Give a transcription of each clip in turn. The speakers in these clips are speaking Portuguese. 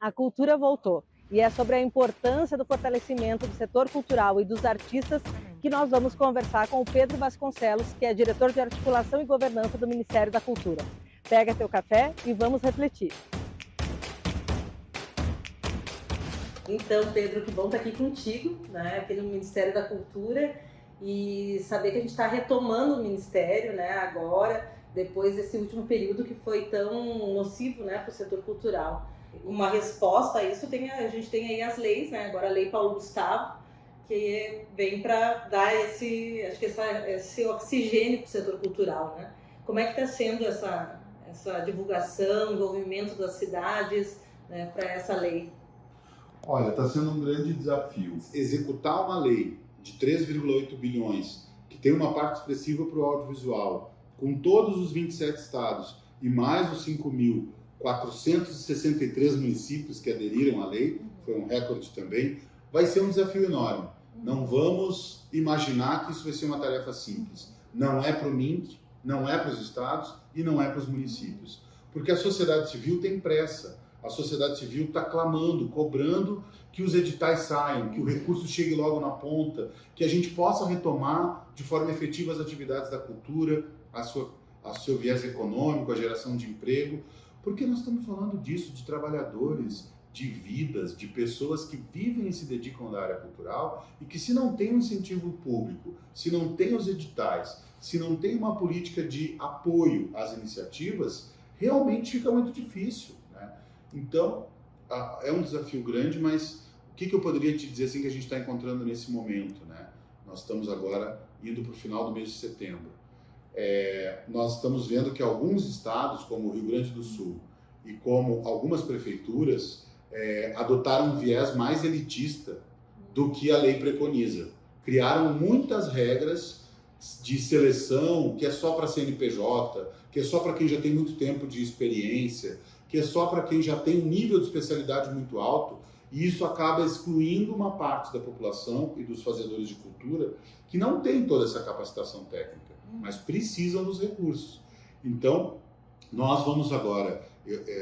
A cultura voltou e é sobre a importância do fortalecimento do setor cultural e dos artistas que nós vamos conversar com o Pedro Vasconcelos, que é diretor de articulação e governança do Ministério da Cultura. Pega teu café e vamos refletir. Então, Pedro, que bom estar aqui contigo, né, aqui no Ministério da Cultura, e saber que a gente está retomando o Ministério, né, agora, depois desse último período que foi tão nocivo, né, para o setor cultural. Uma resposta a isso, a gente tem aí as leis, né, agora a Lei Paulo Gustavo, que vem para dar esse oxigênio para o setor cultural, né? Como é que está sendo essa divulgação, envolvimento das cidades, né, para essa lei? Olha, está sendo um grande desafio. Executar uma lei de 3,8 bilhões, que tem uma parte expressiva para o audiovisual, com todos os 27 estados e mais os 5.463 municípios que aderiram à lei, foi um recorde também, vai ser um desafio enorme. Não vamos imaginar que isso vai ser uma tarefa simples. Não é para o MINC, não é para os estados e não é para os municípios. Porque a sociedade civil tem pressa. A sociedade civil está clamando, cobrando que os editais saiam, que o recurso chegue logo na ponta, que a gente possa retomar de forma efetiva as atividades da cultura, a seu viés econômico, a geração de emprego, porque nós estamos falando disso, de trabalhadores, de vidas, de pessoas que vivem e se dedicam na área cultural e que, se não tem um incentivo público, se não tem os editais, se não tem uma política de apoio às iniciativas, realmente fica muito difícil. Então, é um desafio grande, mas o que eu poderia te dizer assim que a gente está encontrando nesse momento, né? Nós estamos agora indo para o final do mês de setembro. Nós estamos vendo que alguns estados, como o Rio Grande do Sul e como algumas prefeituras, adotaram um viés mais elitista do que a lei preconiza. Criaram muitas regras de seleção que é só para CNPJ, que é só para quem já tem muito tempo de experiência, que é só para quem já tem um nível de especialidade muito alto, e isso acaba excluindo uma parte da população e dos fazedores de cultura que não tem toda essa capacitação técnica, mas precisam dos recursos. Então, nós vamos agora,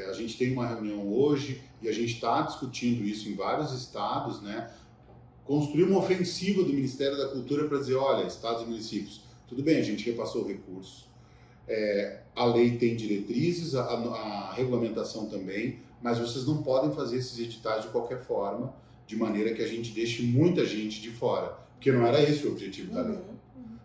a gente tem uma reunião hoje e a gente está discutindo isso em vários estados, né? Construir uma ofensiva do Ministério da Cultura para dizer, olha, estados e municípios, tudo bem, a gente repassou o recurso, a lei tem diretrizes, a regulamentação também, mas vocês não podem fazer esses editais de qualquer forma, de maneira que a gente deixe muita gente de fora, porque não era esse o objetivo da lei.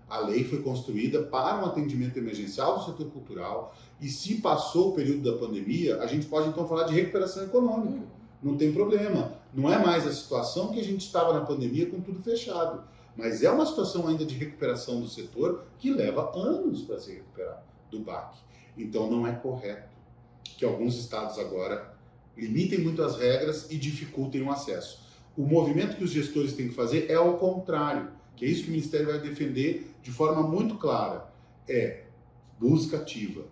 A lei foi construída para um atendimento emergencial do setor cultural, e se passou o período da pandemia, a gente pode então falar de recuperação econômica, não tem problema. Não é mais a situação que a gente estava na pandemia com tudo fechado, mas é uma situação ainda de recuperação do setor que leva anos para se recuperar do baque. Então não é correto que alguns estados agora limitem muito as regras e dificultem o acesso. O movimento que os gestores têm que fazer é ao contrário, que é isso que o Ministério vai defender de forma muito clara. Busca ativa,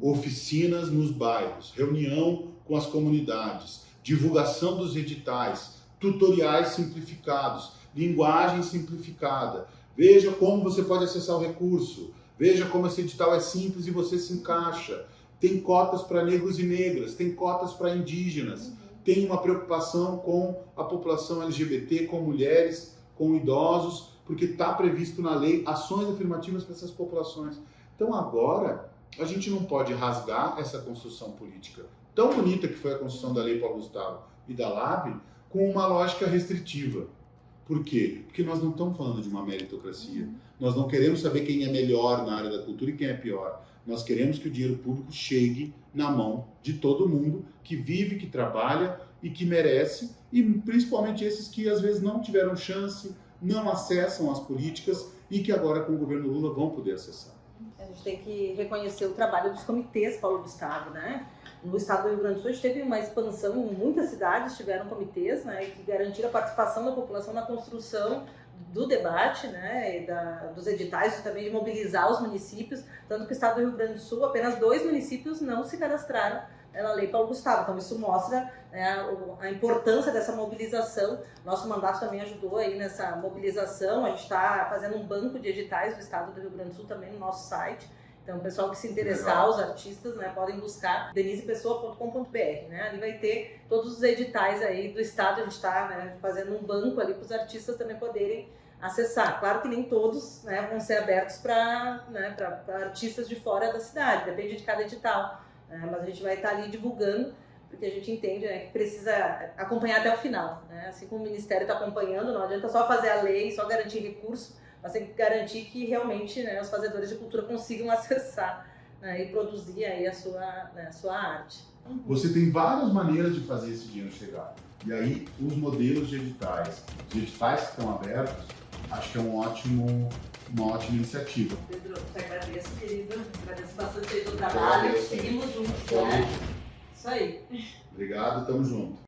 oficinas nos bairros, reunião com as comunidades, divulgação dos editais, tutoriais simplificados, linguagem simplificada. Veja como você pode acessar o recurso. Veja como esse edital é simples e você se encaixa. Tem cotas para negros e negras, tem cotas para indígenas, tem uma preocupação com a população LGBT, com mulheres, com idosos, porque está previsto na lei ações afirmativas para essas populações. Então agora a gente não pode rasgar essa construção política tão bonita que foi a construção da Lei Paulo Gustavo e da LAB com uma lógica restritiva. Por quê? Porque nós não estamos falando de uma meritocracia. Nós não queremos saber quem é melhor na área da cultura e quem é pior. Nós queremos que o dinheiro público chegue na mão de todo mundo que vive, que trabalha e que merece, e principalmente esses que às vezes não tiveram chance, não acessam as políticas e que agora com o governo Lula vão poder acessar. A gente tem que reconhecer o trabalho dos comitês Paulo Gustavo, né? No estado do Rio Grande do Sul, a gente teve uma expansão, em muitas cidades tiveram comitês, né, que garantiram a participação da população na construção do debate, né, e dos editais, e também de mobilizar os municípios, tanto que o estado do Rio Grande do Sul, apenas 2 municípios não se cadastraram na Lei Paulo Gustavo. Então isso mostra, né, a importância dessa mobilização. Nosso mandato também ajudou aí nessa mobilização. A gente está fazendo um banco de editais do estado do Rio Grande do Sul também no nosso site. Então, o pessoal que se interessar, os artistas, né, podem buscar denisepessoa.com.br, né? Ali vai ter todos os editais aí do estado, a gente está, né, fazendo um banco ali para os artistas também poderem acessar. Claro que nem todos, né, vão ser abertos para, né, para artistas de fora da cidade, depende de cada edital, né? Mas a gente vai estar ali divulgando, porque a gente entende, né, que precisa acompanhar até o final, né? Assim como o Ministério está acompanhando, não adianta só fazer a lei, só garantir recurso, mas tem que garantir que realmente, né, os fazedores de cultura consigam acessar, né, e produzir aí a sua arte. Você tem várias maneiras de fazer esse dinheiro chegar. E aí, os modelos de editais, os editais que estão abertos, acho que é uma ótima iniciativa. Pedro, te agradeço, querido. Agradeço bastante aí do trabalho. Seguimos juntos, né? Isso aí. Obrigado, tamo junto.